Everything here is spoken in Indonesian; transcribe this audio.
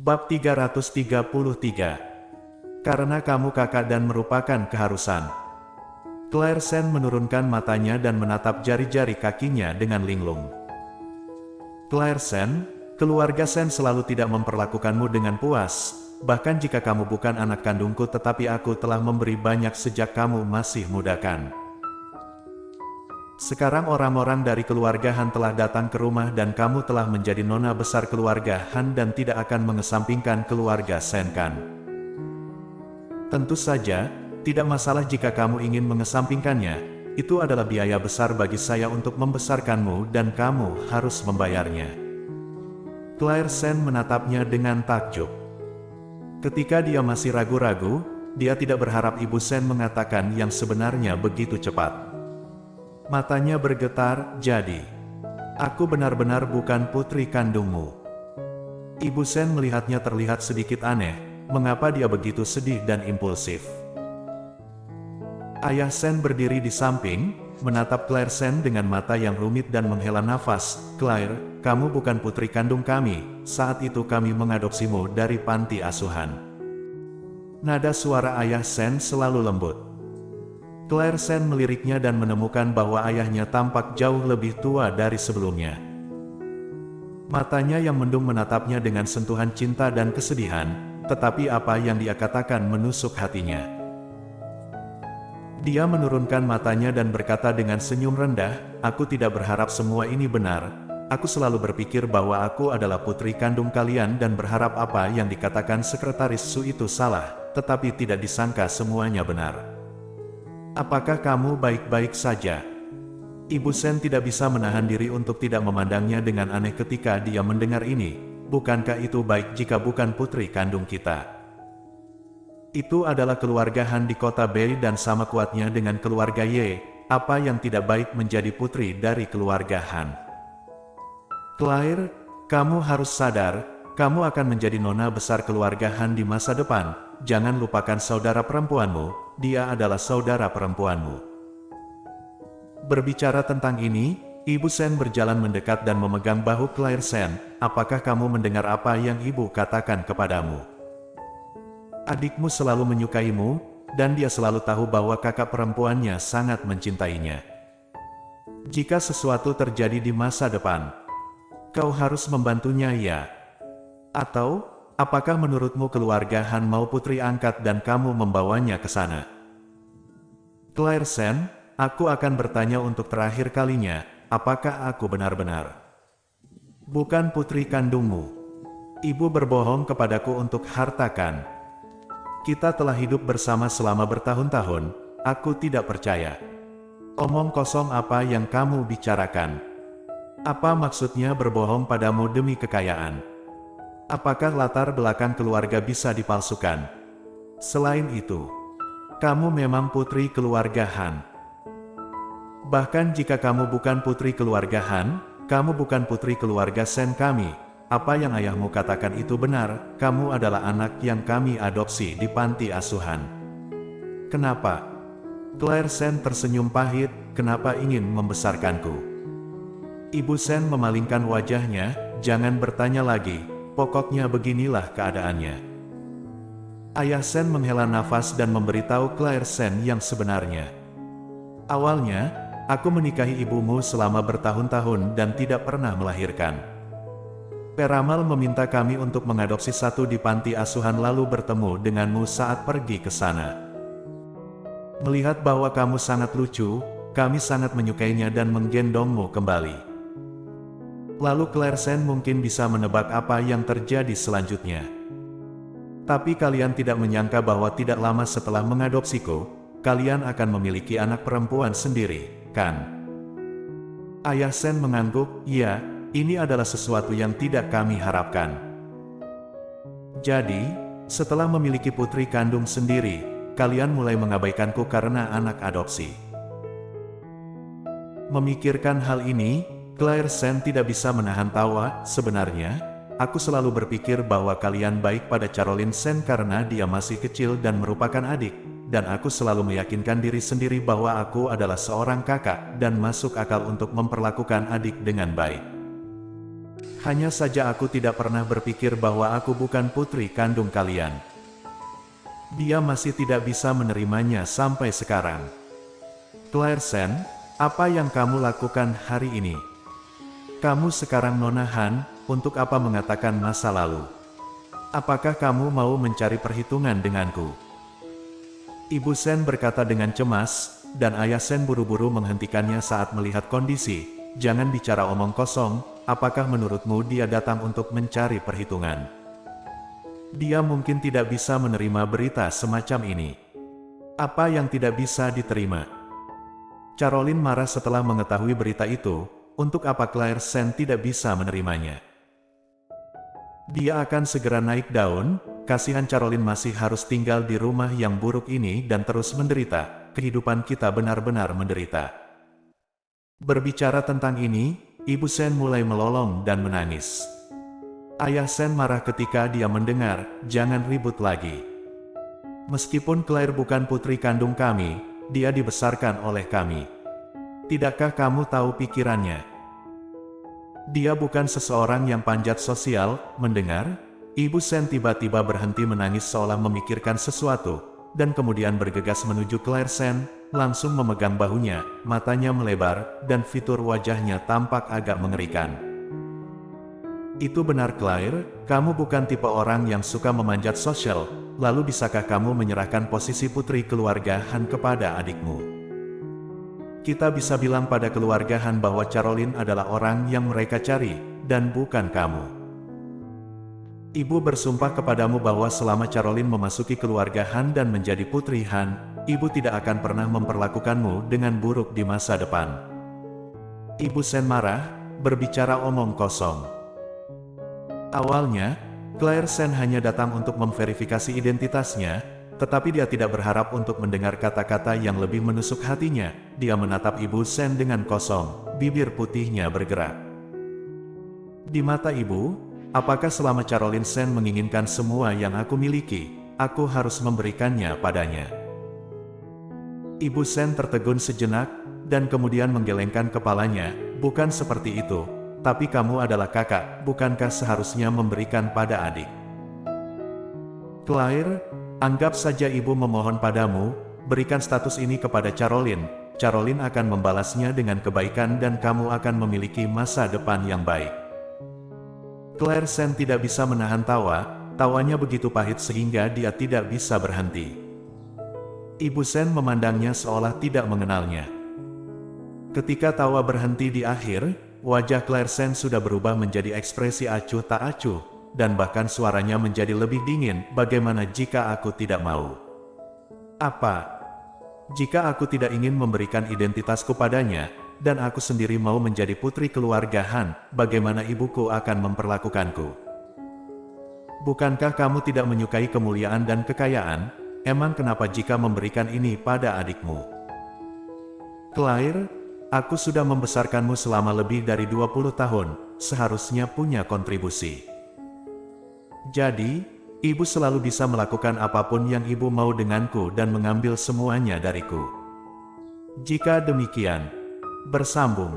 Bab 333. Karena kamu kakak dan merupakan keharusan. Claire Sen menurunkan matanya dan menatap jari-jari kakinya dengan linglung. Claire Sen, keluarga Sen selalu tidak memperlakukanmu dengan puas, bahkan jika kamu bukan anak kandungku, tetapi aku telah memberi banyak sejak kamu masih muda kan. Sekarang orang-orang dari keluarga Han telah datang ke rumah dan kamu telah menjadi nona besar keluarga Han dan tidak akan mengesampingkan keluarga Sen kan. Tentu saja, tidak masalah jika kamu ingin mengesampingkannya, itu adalah biaya besar bagi saya untuk membesarkanmu dan kamu harus membayarnya. Claire Sen menatapnya dengan takjub. Ketika dia masih ragu-ragu, dia tidak berharap Ibu Sen mengatakan yang sebenarnya begitu cepat. Matanya bergetar, jadi, aku benar-benar bukan putri kandungmu. Ibu Sen melihatnya terlihat sedikit aneh, mengapa dia begitu sedih dan impulsif. Ayah Sen berdiri di samping, menatap Claire Sen dengan mata yang rumit dan menghela nafas. Claire, kamu bukan putri kandung kami, saat itu kami mengadopsimu dari panti asuhan. Nada suara ayah Sen selalu lembut. Claire Sen meliriknya dan menemukan bahwa ayahnya tampak jauh lebih tua dari sebelumnya. Matanya yang mendung menatapnya dengan sentuhan cinta dan kesedihan, tetapi apa yang dia katakan menusuk hatinya. Dia menurunkan matanya dan berkata dengan senyum rendah, aku tidak berharap semua ini benar. Aku selalu berpikir bahwa aku adalah putri kandung kalian dan berharap apa yang dikatakan Sekretaris Su itu salah, tetapi tidak disangka semuanya benar. Apakah kamu baik-baik saja? Ibu Sen tidak bisa menahan diri untuk tidak memandangnya dengan aneh ketika dia mendengar ini. Bukankah itu baik jika bukan putri kandung kita? Itu adalah keluarga Han di kota Bei dan sama kuatnya dengan keluarga Ye. Apa yang tidak baik menjadi putri dari keluarga Han? Claire, kamu harus sadar, kamu akan menjadi nona besar keluarga Han di masa depan. Jangan lupakan saudara perempuanmu, dia adalah saudara perempuanmu. Berbicara tentang ini, Ibu Sen berjalan mendekat dan memegang bahu Claire Sen. Apakah kamu mendengar apa yang ibu katakan kepadamu? Adikmu selalu menyukaimu, dan dia selalu tahu bahwa kakak perempuannya sangat mencintainya. Jika sesuatu terjadi di masa depan, kau harus membantunya ya? Atau, apakah menurutmu keluarga Han mau putri angkat dan kamu membawanya ke sana? Claire Sen, aku akan bertanya untuk terakhir kalinya, apakah aku benar-benar bukan putri kandungmu? Ibu berbohong kepadaku untuk harta kan? Kita telah hidup bersama selama bertahun-tahun, aku tidak percaya. Omong kosong apa yang kamu bicarakan? Apa maksudnya berbohong padamu demi kekayaan? Apakah latar belakang keluarga bisa dipalsukan? Selain itu, kamu memang putri keluarga Han. Bahkan jika kamu bukan putri keluarga Han, kamu bukan putri keluarga Sen kami. Apa yang ayahmu katakan itu benar, kamu adalah anak yang kami adopsi di panti asuhan. Kenapa? Claire Sen tersenyum pahit, kenapa ingin membesarkanku? Ibu Sen memalingkan wajahnya, jangan bertanya lagi, pokoknya beginilah keadaannya. Ayah Sen menghela nafas dan memberitahu Claire Sen yang sebenarnya. Awalnya, aku menikahi ibumu selama bertahun-tahun dan tidak pernah melahirkan. Peramal meminta kami untuk mengadopsi satu di panti asuhan lalu bertemu denganmu saat pergi ke sana. Melihat bahwa kamu sangat lucu, kami sangat menyukainya dan menggendongmu kembali. Lalu Claire Sen mungkin bisa menebak apa yang terjadi selanjutnya. Tapi kalian tidak menyangka bahwa tidak lama setelah mengadopsiku, kalian akan memiliki anak perempuan sendiri, kan? Ayah Sen mengangguk, iya, ini adalah sesuatu yang tidak kami harapkan. Jadi, setelah memiliki putri kandung sendiri, kalian mulai mengabaikanku karena anak adopsi. Memikirkan hal ini, Claire Sen tidak bisa menahan tawa. Sebenarnya, aku selalu berpikir bahwa kalian baik pada Caroline Sen karena dia masih kecil dan merupakan adik. Dan aku selalu meyakinkan diri sendiri bahwa aku adalah seorang kakak dan masuk akal untuk memperlakukan adik dengan baik. Hanya saja aku tidak pernah berpikir bahwa aku bukan putri kandung kalian. Dia masih tidak bisa menerimanya sampai sekarang. Claire Sen, apa yang kamu lakukan hari ini? Kamu sekarang Nona Han, untuk apa mengatakan masa lalu? Apakah kamu mau mencari perhitungan denganku? Ibu Sen berkata dengan cemas, dan Ayah Sen buru-buru menghentikannya saat melihat kondisi. Jangan bicara omong kosong, apakah menurutmu dia datang untuk mencari perhitungan? Dia mungkin tidak bisa menerima berita semacam ini. Apa yang tidak bisa diterima? Caroline marah setelah mengetahui berita itu. Untuk apa Claire Sen tidak bisa menerimanya? Dia akan segera naik daun. Kasihan Caroline masih harus tinggal di rumah yang buruk ini dan terus menderita. Kehidupan kita benar-benar menderita. Berbicara tentang ini, Ibu Sen mulai melolong dan menangis. Ayah Sen marah ketika dia mendengar, jangan ribut lagi. Meskipun Claire bukan putri kandung kami, dia dibesarkan oleh kami. Tidakkah kamu tahu pikirannya? Dia bukan seseorang yang panjat sosial. Mendengar, Ibu Sen tiba-tiba berhenti menangis seolah memikirkan sesuatu, dan kemudian bergegas menuju Claire Sen, langsung memegang bahunya, matanya melebar, dan fitur wajahnya tampak agak mengerikan. Itu benar Claire, kamu bukan tipe orang yang suka memanjat sosial, lalu bisakah kamu menyerahkan posisi putri keluarga Han kepada adikmu? Kita bisa bilang pada keluarga Han bahwa Caroline adalah orang yang mereka cari, dan bukan kamu. Ibu bersumpah kepadamu bahwa selama Caroline memasuki keluarga Han dan menjadi putri Han, Ibu tidak akan pernah memperlakukanmu dengan buruk di masa depan. Ibu Sen marah, berbicara omong kosong. Awalnya, Claire Sen hanya datang untuk memverifikasi identitasnya, tetapi dia tidak berharap untuk mendengar kata-kata yang lebih menusuk hatinya. Dia menatap Ibu Sen dengan kosong, bibir putihnya bergerak. Di mata ibu, apakah selama Caroline Sen menginginkan semua yang aku miliki, aku harus memberikannya padanya? Ibu Sen tertegun sejenak, dan kemudian menggelengkan kepalanya. Bukan seperti itu, tapi kamu adalah kakak, bukankah seharusnya memberikan pada adik? Claire, anggap saja ibu memohon padamu, berikan status ini kepada Caroline. Caroline akan membalasnya dengan kebaikan dan kamu akan memiliki masa depan yang baik. Claire Sen tidak bisa menahan tawa, tawanya begitu pahit sehingga dia tidak bisa berhenti. Ibu Sen memandangnya seolah tidak mengenalnya. Ketika tawa berhenti di akhir, wajah Claire Sen sudah berubah menjadi ekspresi acuh tak acuh, dan bahkan suaranya menjadi lebih dingin. Bagaimana jika aku tidak mau? Apa? Jika aku tidak ingin memberikan identitasku padanya, dan aku sendiri mau menjadi putri keluarga Han, bagaimana ibuku akan memperlakukanku? Bukankah kamu tidak menyukai kemuliaan dan kekayaan? Emang kenapa jika memberikan ini pada adikmu? Claire, aku sudah membesarkanmu selama lebih dari 20 tahun, seharusnya punya kontribusi. Jadi, ibu selalu bisa melakukan apapun yang ibu mau denganku dan mengambil semuanya dariku. Jika demikian, bersambung.